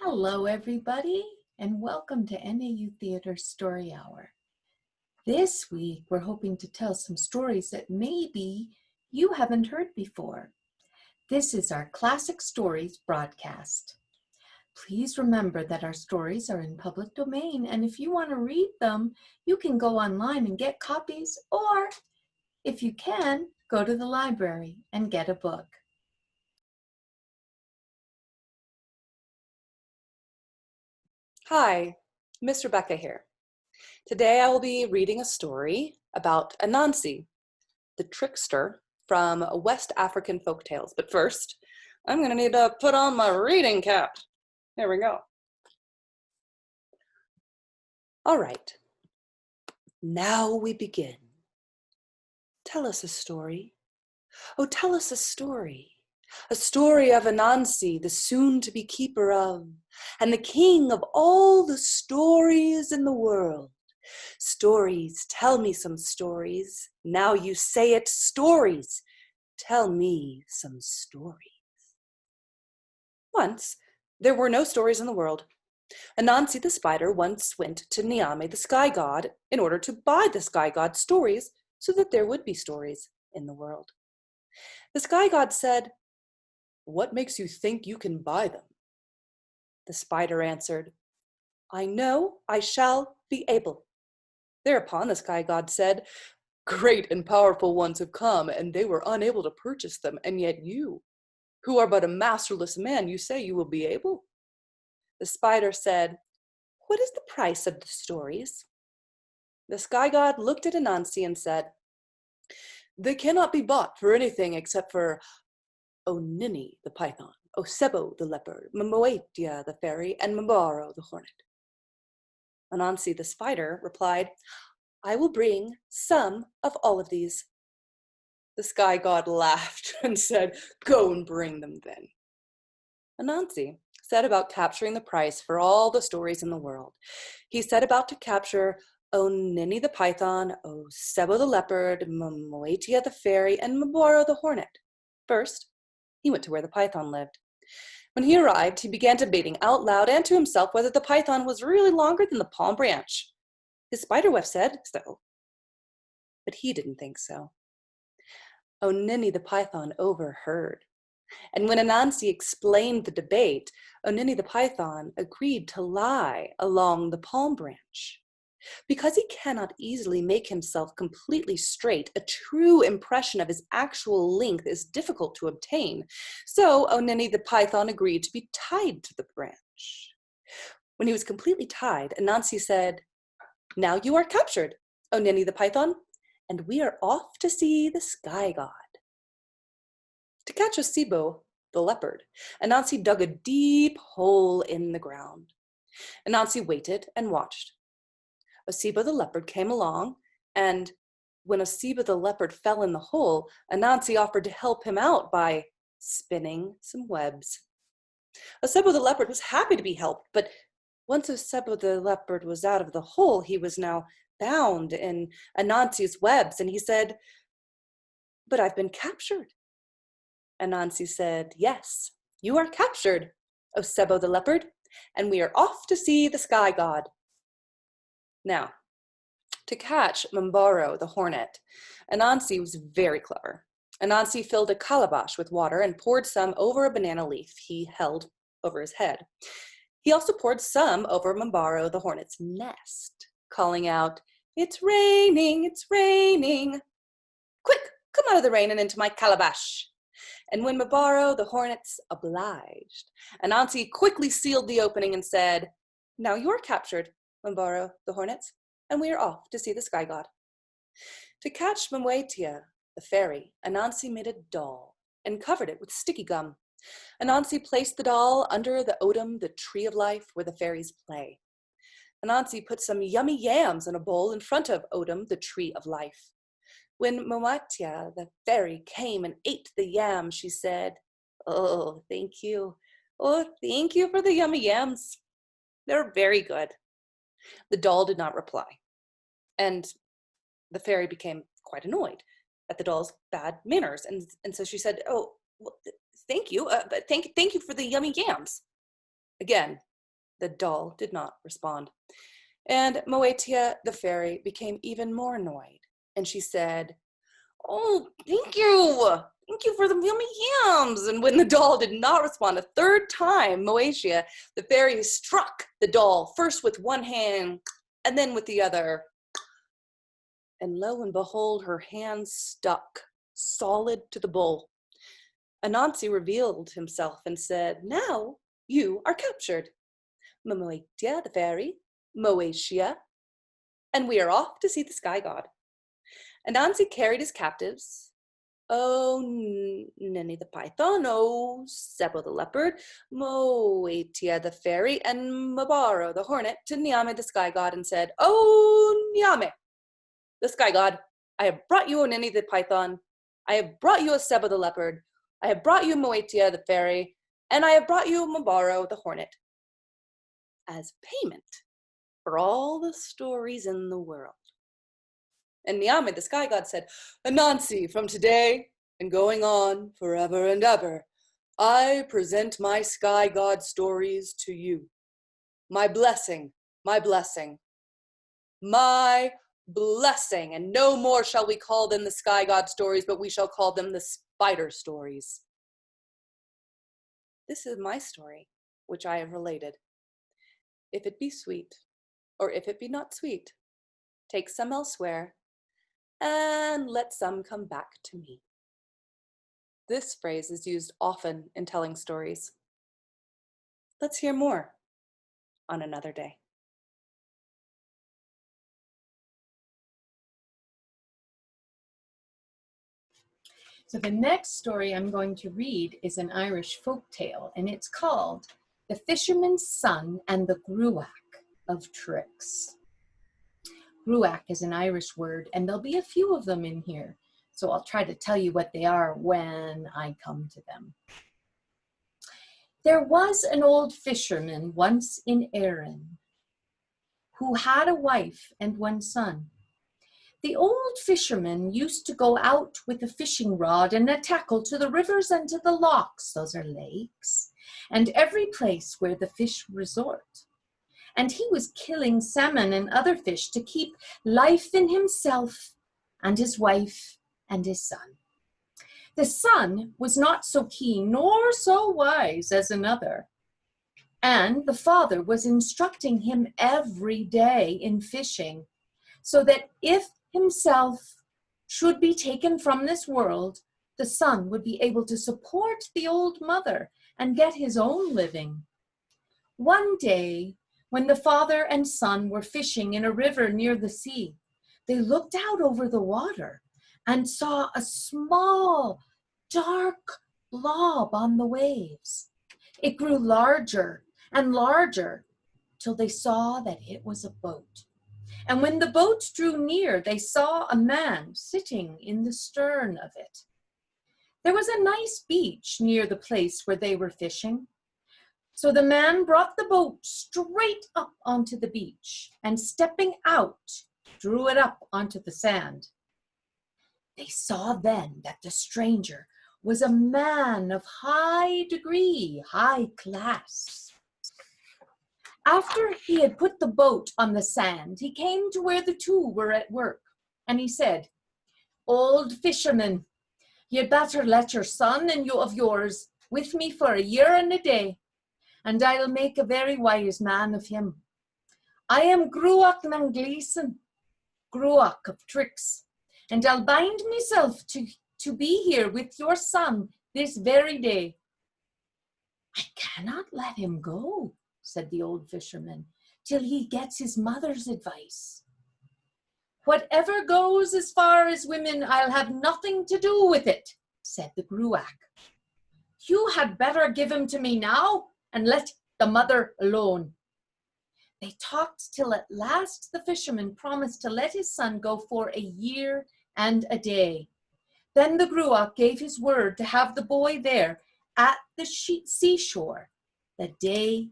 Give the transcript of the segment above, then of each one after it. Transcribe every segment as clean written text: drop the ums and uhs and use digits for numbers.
Hello, everybody, and welcome to NAU Theater Story Hour. This week, we're hoping to tell some stories that maybe you haven't heard before. This is our Classic Stories broadcast. Please remember that our stories are in public domain, and if you want to read them, you can go online and get copies, or if you can, go to the library and get a book. Hi, Miss Rebecca here. Today I will be reading a story about Anansi, the trickster from West African folktales. But first, I'm going to need to put on my reading cap. There we go. All right, now we begin. Tell us a story. Oh, tell us a story of Anansi, the soon-to-be keeper of, and the king of all the stories in the world. Stories, tell me some stories. Now you say it, stories. Tell me some stories. Once, there were no stories in the world. Anansi the spider once went to NAU, the sky god, in order to buy the sky god stories so that there would be stories in the world. The sky god said, "What makes you think you can buy them?" The spider answered, "I know I shall be able." Thereupon the sky god said, "Great and powerful ones have come, and they were unable to purchase them, and yet you, who are but a masterless man, you say you will be able?" The spider said, "What is the price of the stories?" The sky god looked at Anansi and said, "They cannot be bought for anything except for Onini the python, Osebo the leopard, Moetia the fairy, and Mbaro the hornet." Anansi the spider replied, "I will bring some of all of these." The sky god laughed and said, "Go and bring them then." Anansi set about capturing the price for all the stories in the world. He set about to capture Onini the python, Osebo the leopard, Moetia the fairy, and Mbaro the hornet. First, he went to where the python lived. When he arrived, he began debating out loud and to himself whether the python was really longer than the palm branch. His spiderweb said so, but he didn't think so. Onini the python overheard, and when Anansi explained the debate, Onini the python agreed to lie along the palm branch. Because he cannot easily make himself completely straight, a true impression of his actual length is difficult to obtain. So Onini the python agreed to be tied to the branch. When he was completely tied, Anansi said, "Now you are captured, Onini the python, and we are off to see the sky god." To catch Osebo the leopard, Anansi dug a deep hole in the ground. Anansi waited and watched. Osebo the leopard came along, and when Osebo the leopard fell in the hole, Anansi offered to help him out by spinning some webs. Osebo the leopard was happy to be helped, but once Osebo the leopard was out of the hole, he was now bound in Anansi's webs, and he said, "But I've been captured." Anansi said, "Yes, you are captured, Osebo the leopard, and we are off to see the sky god." Now, to catch Mbaro the hornet, Anansi was very clever. Anansi filled a calabash with water and poured some over a banana leaf he held over his head. He also poured some over Mbaro the hornet's nest, calling out, "It's raining, it's raining. Quick, come out of the rain and into my calabash." And when Mbaro the hornets obliged, Anansi quickly sealed the opening and said, "Now you are captured, Mbaro the hornets, and we are off to see the sky god." To catch Moetia the fairy, Anansi made a doll and covered it with sticky gum. Anansi placed the doll under the odum, the tree of life, where the fairies play. Anansi put some yummy yams in a bowl in front of Odum, the tree of life. When Moetia the fairy came and ate the yam, she said, "Oh, thank you. Oh, thank you for the yummy yams. They're very good." The doll did not reply, and the fairy became quite annoyed at the doll's bad manners, and so she said, "Oh, well, thank you, but thank you for the yummy yams." Again, The doll did not respond. And Moetia the fairy became even more annoyed. And she said, "Oh, thank you. Thank you for the yummy yams." And when the doll did not respond a third time, Moetia the fairy struck the doll, first with one hand and then with the other. And lo and behold, her hand stuck solid to the bowl. Anansi revealed himself and said, "Now you are captured, Moetia the fairy, Moetia, and we are off to see the sky god." Anansi carried his captives, O Nini the python, O Sebo the leopard, Moetia the fairy, and Mabaro the hornet, to Niame the sky god, and said, "O Niame, the sky god, I have brought you O Nini the python, I have brought you O Sebo the leopard, I have brought you Moetia the fairy, and I have brought you Mabaro the hornet, as payment for all the stories in the world." And Niame, the sky god, said, "Anansi, from today and going on forever and ever, I present my sky god stories to you. My blessing, my blessing, my blessing. And no more shall we call them the sky god stories, but we shall call them the spider stories. This is my story, which I have related. If it be sweet, or if it be not sweet, take some elsewhere, and let some come back to me." This phrase is used often in telling stories. Let's hear more on another day. So the next story I'm going to read is an Irish folk tale, and it's called The Fisherman's Son and the Gruach of Tricks. Gruach is an Irish word, and there'll be a few of them in here. So I'll try to tell you what they are when I come to them. There was an old fisherman once in Erin who had a wife and one son. The old fisherman used to go out with a fishing rod and a tackle to the rivers and to the lochs, those are lakes, and every place where the fish resort. And he was killing salmon and other fish to keep life in himself and his wife and his son. The son was not so keen nor so wise as another, and the father was instructing him every day in fishing, so that if himself should be taken from this world, the son would be able to support the old mother and get his own living. One day, when the father and son were fishing in a river near the sea, they looked out over the water and saw a small, dark blob on the waves. It grew larger and larger till they saw that it was a boat. And when the boat drew near, they saw a man sitting in the stern of it. There was a nice beach near the place where they were fishing. So the man brought the boat straight up onto the beach and, stepping out, drew it up onto the sand. They saw then that the stranger was a man of high degree, high class. After he had put the boat on the sand, he came to where the two were at work, and he said, "Old fisherman, you'd better let your son and you of yours with me for a year and a day, and I'll make a very wise man of him. I am Gruach nan Gleeson, Gruach of Tricks, and I'll bind myself to be here with your son this very day." "I cannot let him go," said the old fisherman, "till he gets his mother's advice." "Whatever goes as far as women, I'll have nothing to do with it," said the Gruach. "You had better give him to me now and let the mother alone." They talked till at last the fisherman promised to let his son go for a year and a day. Then the Gruach gave his word to have the boy there at the seashore the day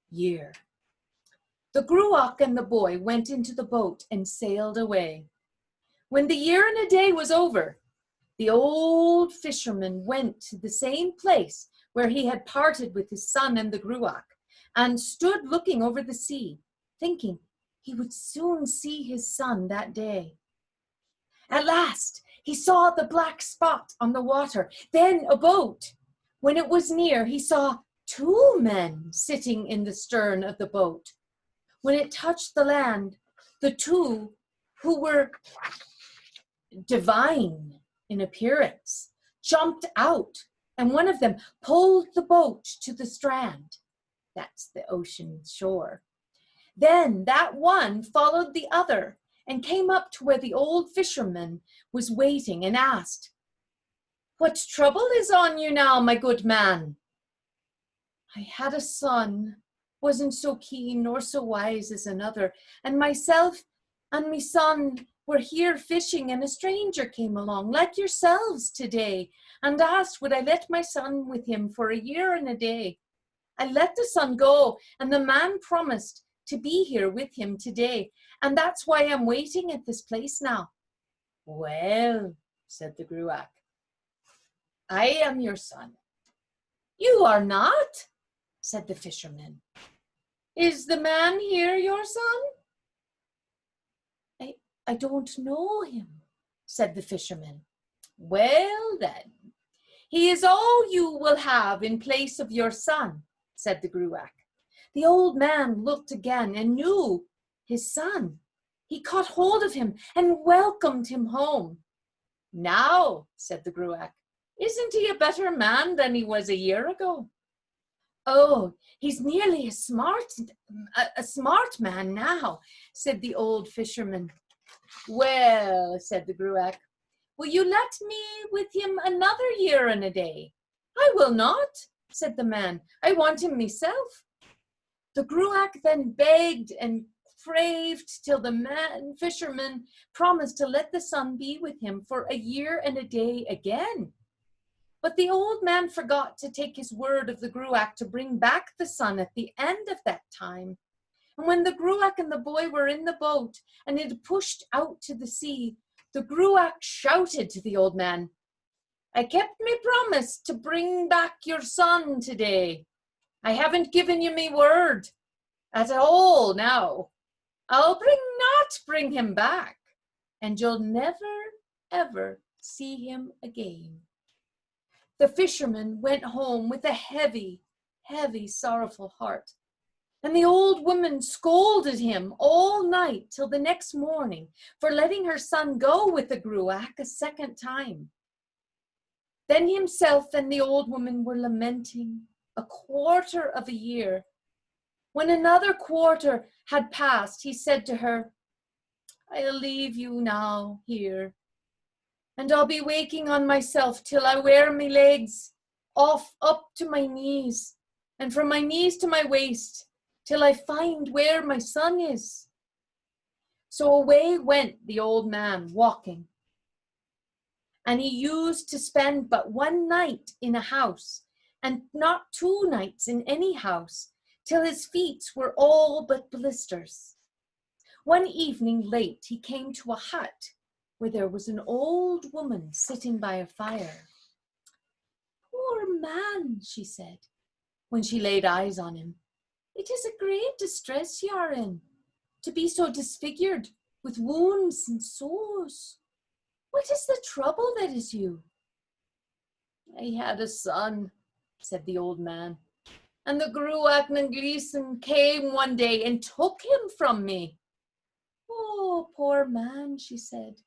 year. The Gruach and the boy went into the boat and sailed away. When the year and a day was over, the old fisherman went to the same place where he had parted with his son and the Gruach, and stood looking over the sea, thinking he would soon see his son that day. At last, he saw the black spot on the water, then a boat. When it was near, he saw 2 men sitting in the stern of the boat. When it touched the land, the 2, who were divine in appearance, jumped out, and one of them pulled the boat to the strand. That's the ocean shore. Then that one followed the other and came up to where the old fisherman was waiting and asked, "What trouble is on you now, my good man?" "I had a son, wasn't so keen nor so wise as another, and myself and me son were here fishing, and a stranger came along, like yourselves today, and asked would I let my son with him for a year and a day. I let the son go, and the man promised to be here with him today, and that's why I'm waiting at this place now." "Well," said the Gruach, "I am your son." "You are not," said the fisherman. "Is the man here your son?" I don't know him," said the fisherman. "Well then, he is all you will have in place of your son," said the Gruach. The old man looked again and knew his son. He caught hold of him and welcomed him home. "Now," said the Gruach, "isn't he a better man than he was a year ago?" "Oh, he's nearly a smart man now," said the old fisherman. "Well," said the Gruach, "will you let me with him another year and a day?" "I will not," said the man. "I want him myself." The Gruach then begged and craved till the fisherman promised to let the son be with him for a year and a day again. But the old man forgot to take his word of the Gruach to bring back the son at the end of that time. And when the Gruach and the boy were in the boat and it pushed out to the sea, the Gruach shouted to the old man, "I kept my promise to bring back your son today. I haven't given you my word at all now. I'll not bring him back, and you'll never, ever see him again." The fisherman went home with a heavy, heavy, sorrowful heart. And the old woman scolded him all night till the next morning for letting her son go with the Gruach a second time. Then himself and the old woman were lamenting a quarter of a year. When another quarter had passed, he said to her, "I'll leave you now here, and I'll be waking on myself till I wear my legs off up to my knees, and from my knees to my waist, till I find where my son is." So away went the old man walking. And he used to spend but 1 night in a house, and not 2 nights in any house, till his feet were all but blisters. One evening late he came to a hut where there was an old woman sitting by a fire. "Poor man," she said, when she laid eyes on him, "it is a great distress you are in, to be so disfigured with wounds and sores. What is the trouble that is you?" "I had a son," said the old man, "and the Gruach na Gleeson came one day and took him from me." "Oh, poor man," she said,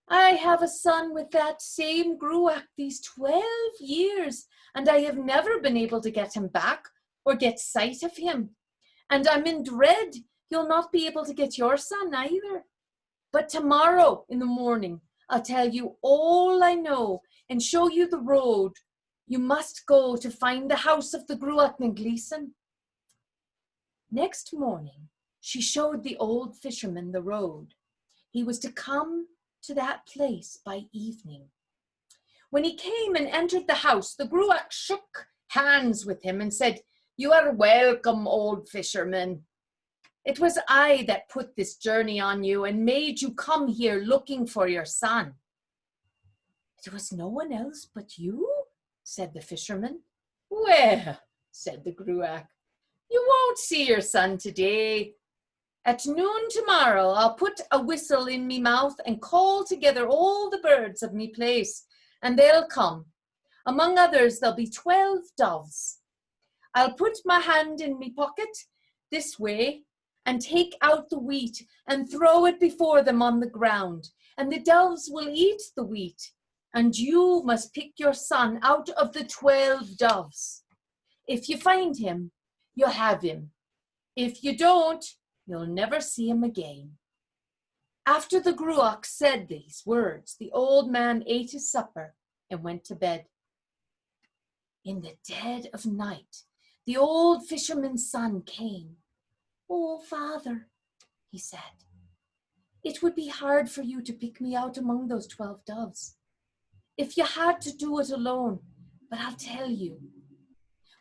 "I have a son with that same Gruach these 12 years, and I have never been able to get him back or get sight of him. And I'm in dread you'll not be able to get your son either. But tomorrow in the morning, I'll tell you all I know and show you the road you must go to find the house of the Gruach na Gleeson." Next morning, she showed the old fisherman the road. He was to come to that place by evening. When he came and entered the house, the Gruach shook hands with him and said, "You are welcome, old fisherman. It was I that put this journey on you and made you come here looking for your son." "It was no one else but you?" said the fisherman. "Well," said the Gruach, You won't see your son today. At noon tomorrow, I'll put a whistle in me mouth and call together all the birds of me place, and they'll come. Among others, there'll be 12 doves. I'll put my hand in me pocket this way and take out the wheat and throw it before them on the ground, and the doves will eat the wheat, and you must pick your son out of the 12 doves. If you find him, you'll have him. If you don't, you'll never see him again. After the Gruach said these words, the old man ate his supper and went to bed. In the dead of night, the old fisherman's son came. "Oh, father," he said, "it would be hard for you to pick me out among those 12 doves, if you had to do it alone. But I'll tell you,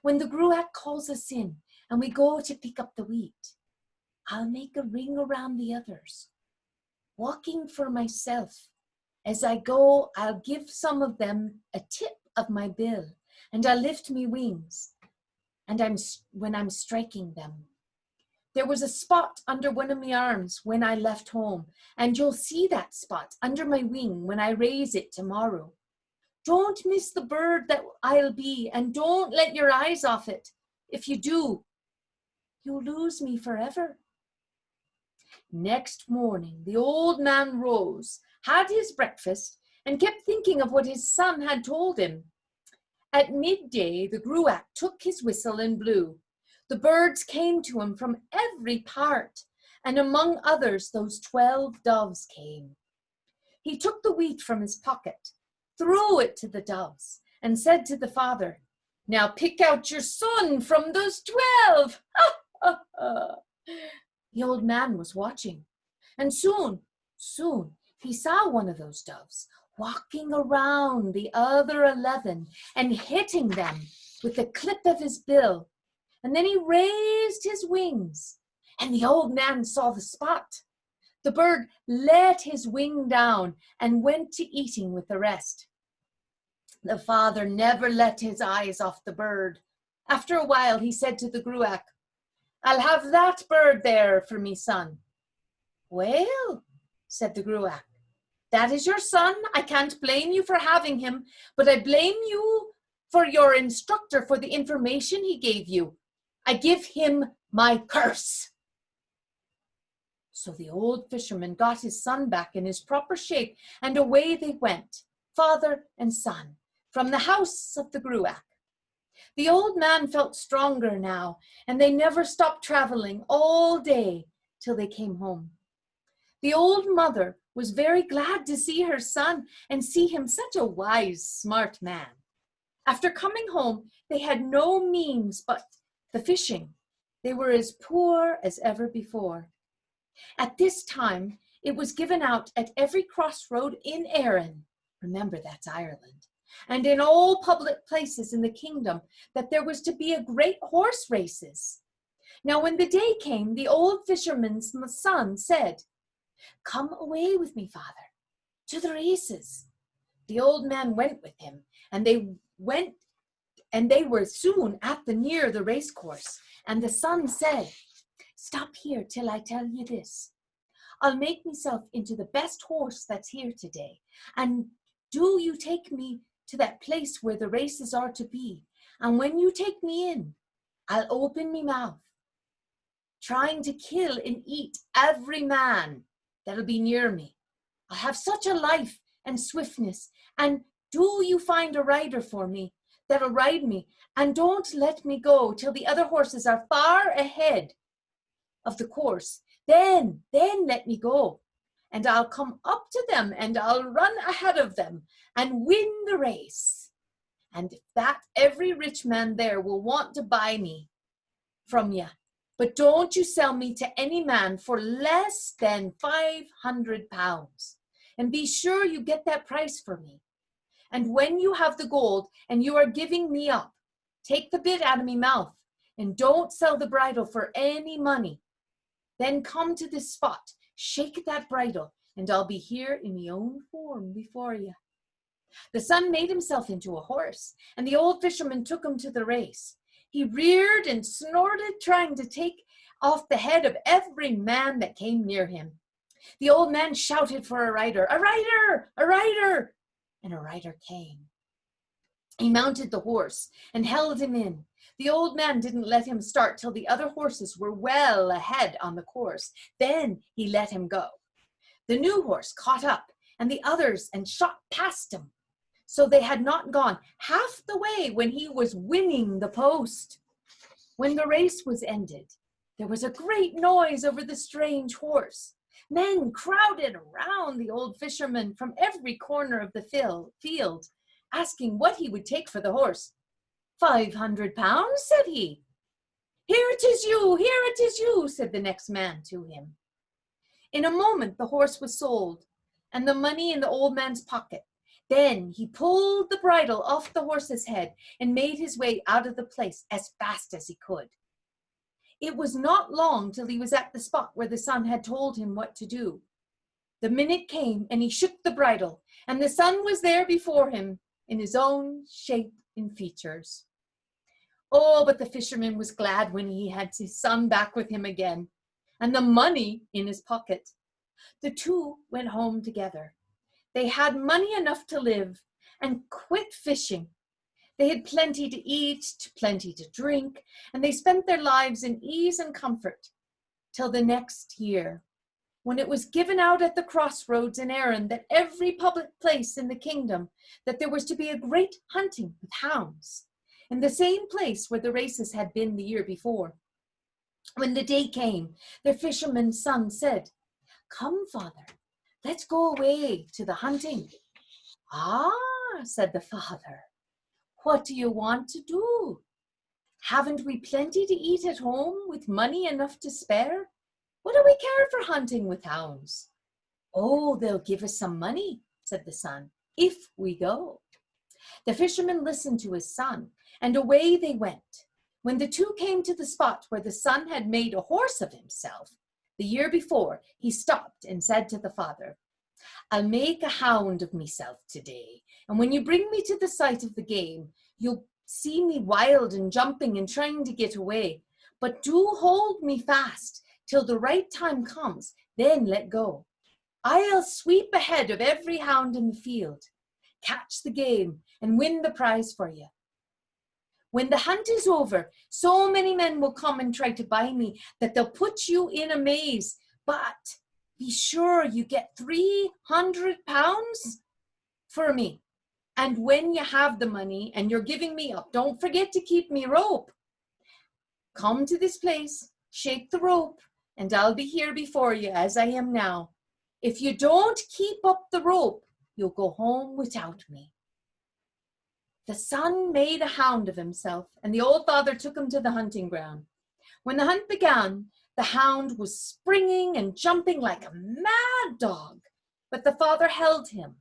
when the Gruach calls us in and we go to pick up the wheat, I'll make a ring around the others, walking for myself. As I go, I'll give some of them a tip of my bill, and I'll lift me wings, and when I'm striking them. There was a spot under one of my arms when I left home, and you'll see that spot under my wing when I raise it tomorrow. Don't miss the bird that I'll be, and don't let your eyes off it. If you do, you'll lose me forever." Next morning, the old man rose, had his breakfast, and kept thinking of what his son had told him. At midday, the Gruach took his whistle and blew. The birds came to him from every part, and among others, those 12 doves came. He took the wheat from his pocket, threw it to the doves, and said to the father, "Now pick out your son from those 12. The old man was watching, and soon he saw one of those doves walking around the other 11 and hitting them with the clip of his bill. And then he raised his wings, and the old man saw the spot. The bird let his wing down and went to eating with the rest. The father never let his eyes off the bird. After a while, he said to the Gruach, "I'll have that bird there for me son." "Well," said the Gruach, "that is your son. I can't blame you for having him, but I blame you for your instructor for the information he gave you. I give him my curse." So the old fisherman got his son back in his proper shape, and away they went, father and son, from the house of the Gruach. The old man felt stronger now, and they never stopped traveling all day till they came home. The old mother was very glad to see her son and see him such a wise, smart man. After coming home, they had no means but the fishing. They were as poor as ever before. At this time, it was given out at every crossroad in Erin, remember that's Ireland, and in all public places in the kingdom that there was to be a great horse races. Now when the day came, the old fisherman's son said, "Come away with me, father, to the races." The old man went with him, and they were soon at near the race course, and the son said, "Stop here till I tell you this. I'll make myself into the best horse that's here today, and do you take me to that place where the races are to be, and when you take me in, I'll open me mouth, trying to kill and eat every man that'll be near me. I'll have such a life and swiftness, and do you find a rider for me that'll ride me, and don't let me go till the other horses are far ahead of the course. Then let me go, and I'll come up to them, and I'll run ahead of them and win the race. And if that, every rich man there will want to buy me from you. But don't you sell me to any man for less than 500 pounds. And be sure you get that price for me. And when you have the gold and you are giving me up, take the bit out of me mouth, and don't sell the bridle for any money. Then come to this spot, shake that bridle, and I'll be here in my own form before you." The son made himself into a horse, and the old fisherman took him to the race. He reared and snorted, trying to take off the head of every man that came near him. The old man shouted for a rider, "A rider! A rider!" And a rider came. He mounted the horse and held him in. The old man didn't let him start till the other horses were well ahead on the course. Then he let him go. The new horse caught up and the others and shot past him. So they had not gone half the way when he was winning the post. When the race was ended, there was a great noise over the strange horse. Men crowded around the old fisherman from every corner of the field, asking what he would take for the horse. £500, said he. Here it is you, said the next man to him. In a moment the horse was sold, and the money in the old man's pocket. Then he pulled the bridle off the horse's head and made his way out of the place as fast as he could. It was not long till he was at the spot where the sun had told him what to do. The minute came and he shook the bridle, and the sun was there before him in his own shape and features. Oh, but the fisherman was glad when he had his son back with him again, and the money in his pocket. The two went home together. They had money enough to live and quit fishing. They had plenty to eat, plenty to drink, and they spent their lives in ease and comfort till the next year, when it was given out at the crossroads in Erin that every public place in the kingdom that there was to be a great hunting with hounds, in the same place where the races had been the year before. When the day came, their fisherman's son said, "Come, father, let's go away to the hunting." "Ah," said the father, "what do you want to do? Haven't we plenty to eat at home with money enough to spare? What do we care for hunting with hounds?" "Oh, they'll give us some money," said the son, "if we go." The fisherman listened to his son, and away they went. When the two came to the spot where the son had made a horse of himself the year before, he stopped and said to the father, "I'll make a hound of myself today, and when you bring me to the sight of the game, you'll see me wild and jumping and trying to get away. But do hold me fast till the right time comes, then let go. I'll sweep ahead of every hound in the field, catch the game, and win the prize for you. When the hunt is over, so many men will come and try to buy me that they'll put you in a maze. But be sure you get £300 for me. And when you have the money and you're giving me up, don't forget to keep me rope. Come to this place, shake the rope, and I'll be here before you as I am now. If you don't keep up the rope, you'll go home without me." The son made a hound of himself, and the old father took him to the hunting ground. When the hunt began, the hound was springing and jumping like a mad dog, but the father held him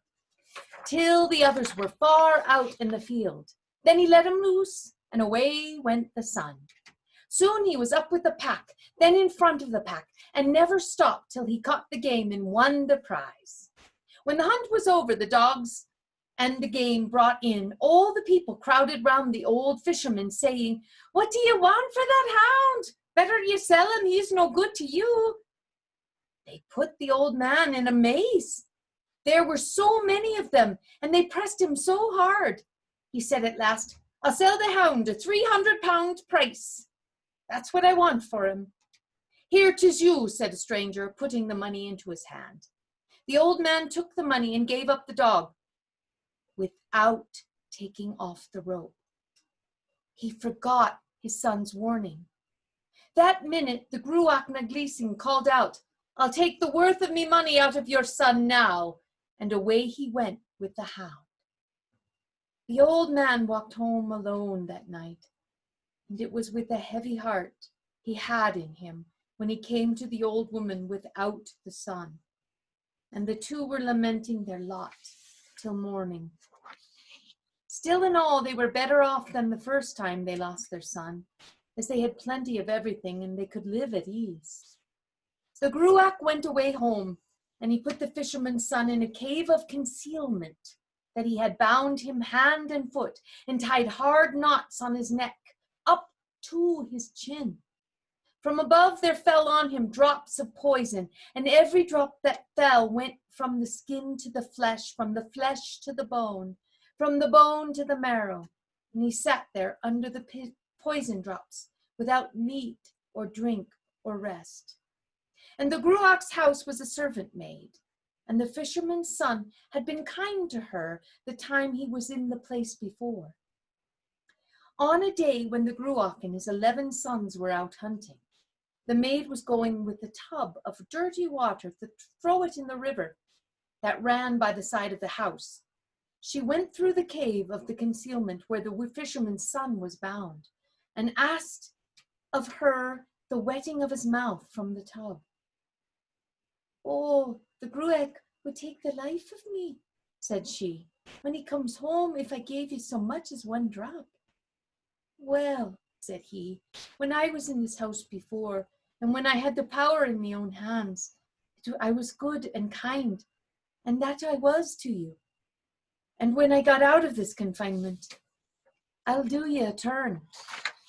till the others were far out in the field. Then he let him loose, and away went the son. Soon he was up with the pack, then in front of the pack, and never stopped till he caught the game and won the prize. When the hunt was over, the dogs and the game brought in, all the people crowded round the old fisherman, saying, "What do you want for that hound? Better you sell him, he's no good to you." They put the old man in a maze. There were so many of them, and they pressed him so hard. He said at last, "I'll sell the hound at £300 price. That's what I want for him." "Here 'tis you," said a stranger, putting the money into his hand. The old man took the money and gave up the dog without taking off the rope. He forgot his son's warning. That minute the Gruach na Gleeson called out, "I'll take the worth of me money out of your son now," and away he went with the hound. The old man walked home alone that night, and it was with a heavy heart he had in him when he came to the old woman without the son, and the two were lamenting their lot till morning. Still in all, they were better off than the first time they lost their son, as they had plenty of everything and they could live at ease. The Gruach went away home, and he put the fisherman's son in a cave of concealment, that he had bound him hand and foot and tied hard knots on his neck, up to his chin. From above there fell on him drops of poison, and every drop that fell went from the skin to the flesh, from the flesh to the bone, from the bone to the marrow. And he sat there under the poison drops, without meat or drink or rest. And the Gruach's house was a servant maid, and the fisherman's son had been kind to her the time he was in the place before. On a day when the Gruach and his 11 sons were out hunting, the maid was going with a tub of dirty water to throw it in the river that ran by the side of the house. She went through the cave of the concealment where the fisherman's son was bound, and asked of her the wetting of his mouth from the tub. "Oh, the Gruach would take the life of me," said she, "when he comes home, if I gave you so much as one drop." "Well," said he, "when I was in this house before, and when I had the power in my own hands, I was good and kind, and that I was to you. And when I got out of this confinement, I'll do you a turn,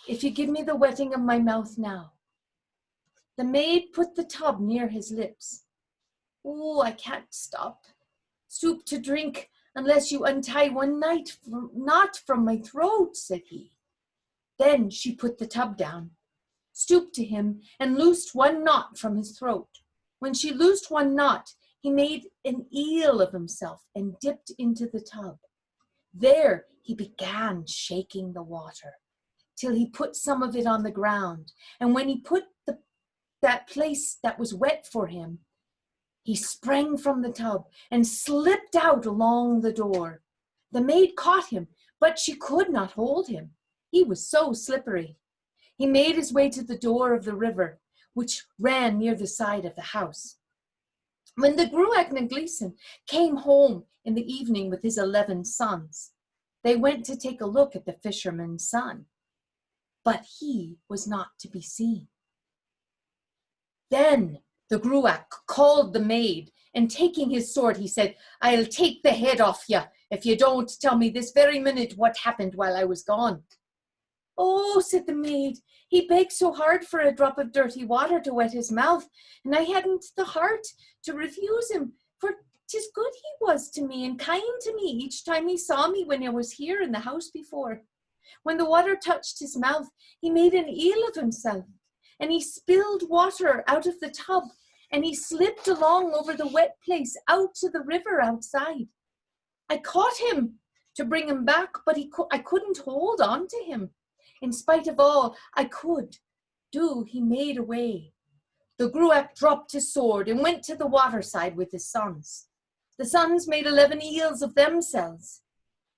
if you give me the wetting of my mouth now." The maid put the tub near his lips. "Oh, I can't stoop to drink unless you untie one knot from my throat," said he. Then she put the tub down, stooped to him, and loosed one knot from his throat. When she loosed one knot, he made an eel of himself and dipped into the tub. There he began shaking the water till he put some of it on the ground. And when he put that place that was wet for him, he sprang from the tub and slipped out along the door. The maid caught him, but she could not hold him. He was so slippery. He made his way to the door of the river, which ran near the side of the house. When the Gruach na Gleeson came home in the evening with his 11 sons, they went to take a look at the fisherman's son, but he was not to be seen. Then the Gruach called the maid, and taking his sword, he said, "I'll take the head off you if you don't tell me this very minute what happened while I was gone." "Oh," said the maid, "he begged so hard for a drop of dirty water to wet his mouth, and I hadn't the heart to refuse him, for 'tis good he was to me and kind to me each time he saw me when I was here in the house before. When the water touched his mouth, he made an eel of himself, and he spilled water out of the tub, and he slipped along over the wet place out to the river outside. I caught him to bring him back, but I couldn't hold on to him. In spite of all I could do, he made away." The Gruach dropped his sword and went to the waterside with his sons. The sons made 11 eels of themselves,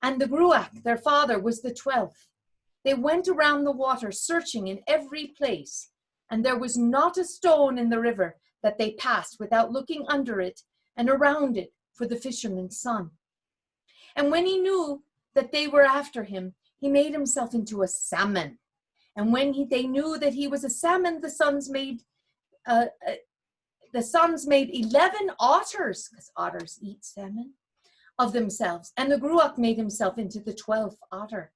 and the Gruach, their father, was the 12th. They went around the water, searching in every place, and there was not a stone in the river that they passed without looking under it and around it for the fisherman's son. And when he knew that they were after him, he made himself into a salmon. And when they knew that he was a salmon, the sons made 11 otters, because otters eat salmon, of themselves. And the Gruach made himself into the 12th otter.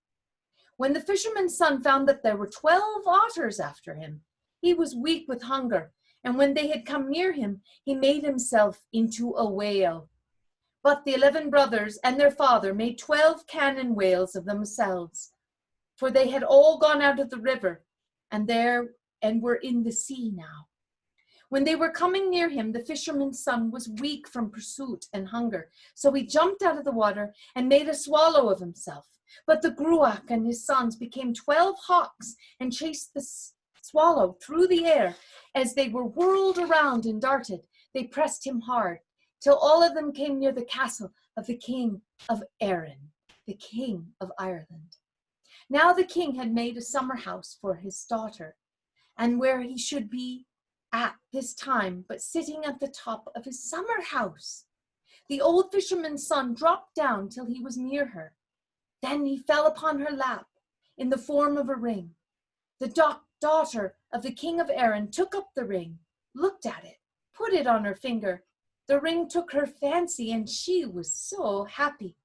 When the fisherman's son found that there were 12 otters after him, he was weak with hunger. And when they had come near him, he made himself into a whale. But the 11 brothers and their father made 12 cannon whales of themselves, for they had all gone out of the river and were in the sea now. When they were coming near him, the fisherman's son was weak from pursuit and hunger. So he jumped out of the water and made a swallow of himself. But the Gruach and his sons became 12 hawks and chased the swallow through the air. As they were whirled around and darted, they pressed him hard, till all of them came near the castle of the king of Erin, the king of Ireland. Now the king had made a summer house for his daughter, and where he should be at this time, but sitting at the top of his summer house. The old fisherman's son dropped down till he was near her. Then he fell upon her lap in the form of a ring. The daughter of the king of Erin took up the ring, looked at it, put it on her finger. The ring took her fancy, and she was so happy.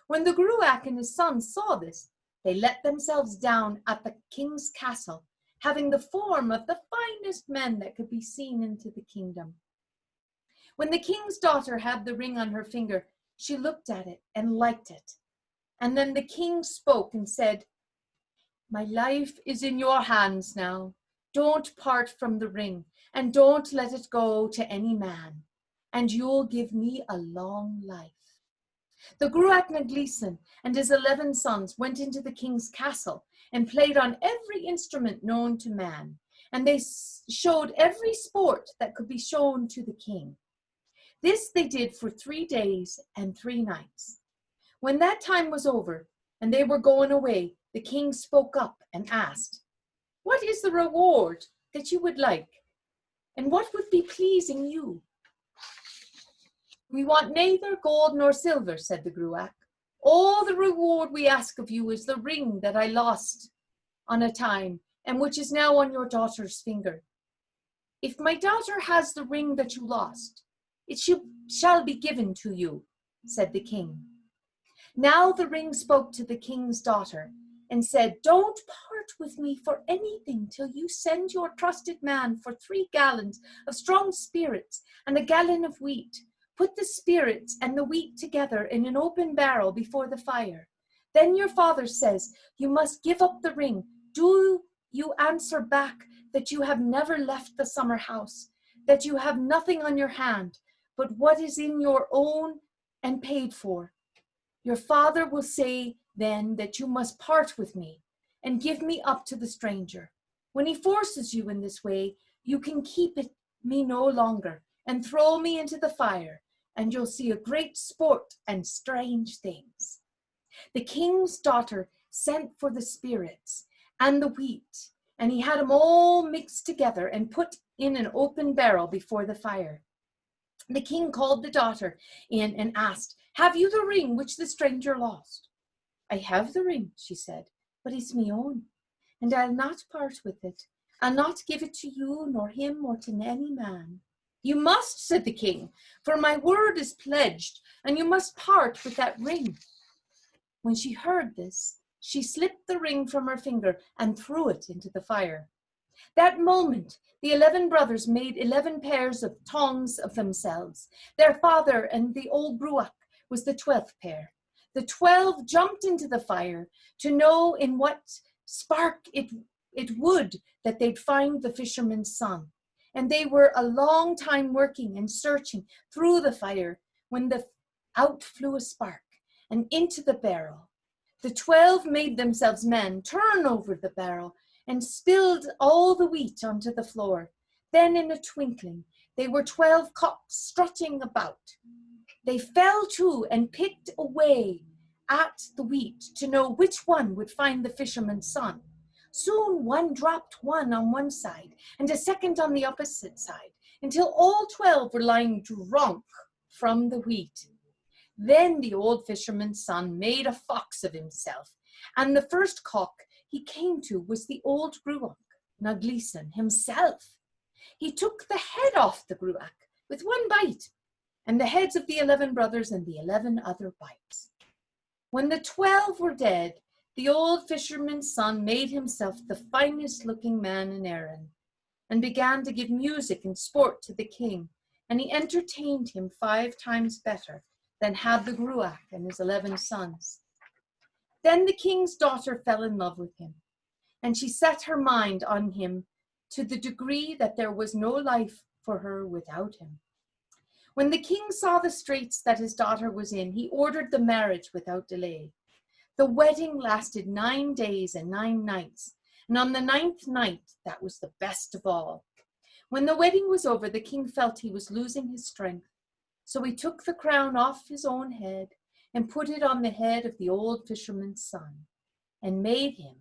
When the Gruach and his sons saw this, they let themselves down at the king's castle, having the form of the finest men that could be seen into the kingdom. When the king's daughter had the ring on her finger, she looked at it and liked it. And then the king spoke and said, "My life is in your hands now. Don't part from the ring, and don't let it go to any man, and you'll give me a long life." The Gruach na Gleeson and his 11 sons went into the king's castle and played on every instrument known to man, and they showed every sport that could be shown to the king. This they did for 3 days and 3 nights. When that time was over and they were going away, the king spoke up and asked, "What is the reward that you would like, and what would be pleasing you?" "We want neither gold nor silver," said the Gruach. "All the reward we ask of you is the ring that I lost on a time, and which is now on your daughter's finger. If my daughter has the ring that you lost, it shall be given to you," said the king. Now the ring spoke to the king's daughter and said, "Don't part with me for anything till you send your trusted man for 3 gallons of strong spirits and a gallon of wheat. Put the spirits and the wheat together in an open barrel before the fire. Then your father says, you must give up the ring. Do you answer back that you have never left the summer house, that you have nothing on your hand but what is in your own and paid for. Your father will say then that you must part with me and give me up to the stranger. When he forces you in this way, you can keep me no longer and throw me into the fire, and you'll see a great sport and strange things." The king's daughter sent for the spirits and the wheat, and he had them all mixed together and put in an open barrel before the fire. The king called the daughter in and asked, "Have you the ring which the stranger lost?" "I have the ring," she said, "but it's me own, and I'll not part with it. I'll not give it to you, nor him, or to any man." "You must," said the king, "for my word is pledged, and you must part with that ring." When she heard this, she slipped the ring from her finger and threw it into the fire. That moment, the 11 brothers made 11 pairs of tongs of themselves. Their father and the old Gruach was the 12th pair. The 12 jumped into the fire to know in what spark it would that they'd find the fisherman's son. And they were a long time working and searching through the fire when out flew a spark and into the barrel. The 12 made themselves men turn over the barrel and spilled all the wheat onto the floor. Then in a twinkling, they were 12 cocks strutting about. They fell to and picked away at the wheat to know which one would find the fisherman's son. Soon one dropped one on one side and a second on the opposite side, until all 12 were lying drunk from the wheat. Then the old fisherman's son made a fox of himself, and the first cock he came to was the old Gruach na Gleeson himself. He took the head off the Gruach with one bite, and the heads of the 11 brothers and the 11 other bites. When the 12 were dead, the old fisherman's son made himself the finest looking man in Erin, and began to give music and sport to the king, and he entertained him 5 times better than had the Gruach and his 11 sons. Then the king's daughter fell in love with him, and she set her mind on him to the degree that there was no life for her without him. When the king saw the straits that his daughter was in, he ordered the marriage without delay. The wedding lasted 9 days and 9 nights, and on the 9th night, that was the best of all. When the wedding was over, the king felt he was losing his strength, so he took the crown off his own head and put it on the head of the old fisherman's son, and made him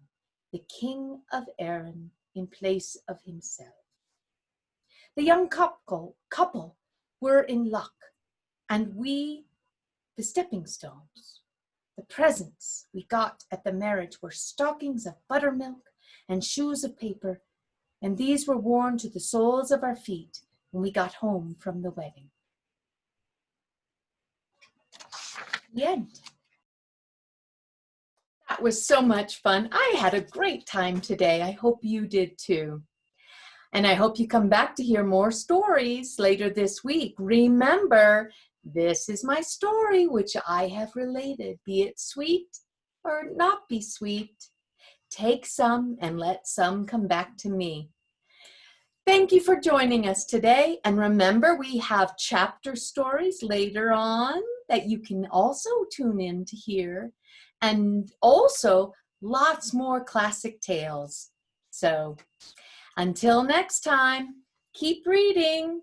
the king of Erin in place of himself. The young couple were in luck, and we, the stepping stones, the presents we got at the marriage were stockings of buttermilk and shoes of paper, and these were worn to the soles of our feet when we got home from the wedding. The end. That was so much fun. I had a great time today. I hope you did too. And I hope you come back to hear more stories later this week. Remember, this is my story which I have related, be it sweet or not be sweet. Take some and let some come back to me. Thank you for joining us today. And remember, we have chapter stories later on that you can also tune in to hear. And also lots more classic tales. So until next time, keep reading.